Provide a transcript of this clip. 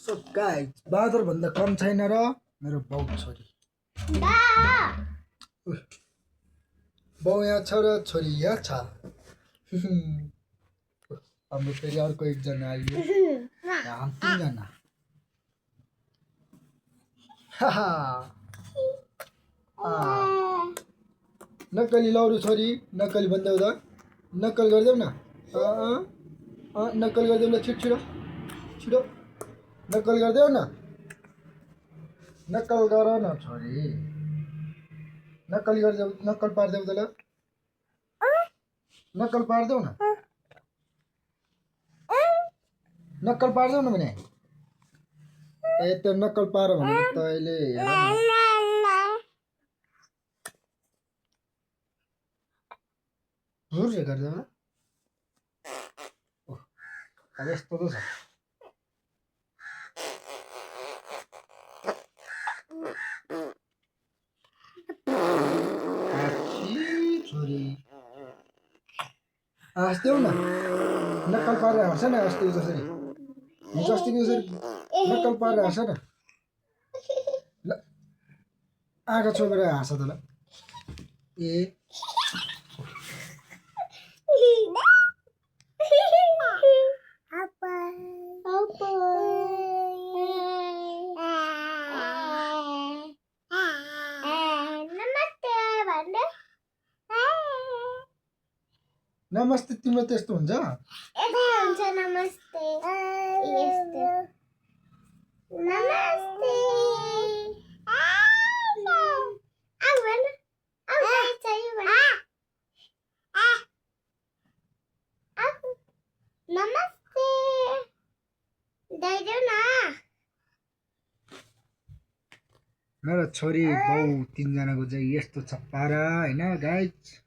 so guys बादर भन्दा कम छैन र मेरो बाउ छोरी बाउ यहाँ छ र छोरी यहाँ छ हाम्रो फेरि अर्को एकजना आइयो हामी तीनजना नक्कली लौरो छोरी नक्कली भन्दै हुँदा नक्कल गरिदेऊ न नक्कल गरिदेऊ ल छिटो छिटो नक्कल गरिदेऊ न नक्कल गर न छोरी नक्कल गरिदेऊ नक्कल पारिदेऊ त ल नक्कल पारिदेऊ न नक्कल पारिदेऊ न भने ए त्यो नक्कल पार भनेको त अहिले हेर न गरिदेऊ न अब यस्तो त छ छोरी हाँस्देऊ न नक्कल पारेर हाँस न अस्ति जसरी हिजो अस्तिको जसरी नक्कल पारेर हाँस न ल आँखा छोपेर हाँस त ल ए नमस्ते तिम्रो त्यस्तो हुन्छ नमस्ते नमस्ते नमस्ते दाइदेऊ न मेरो छोरी बाउ तीनजनाको चाहिँ यस्तो छ पारा होइन गाइस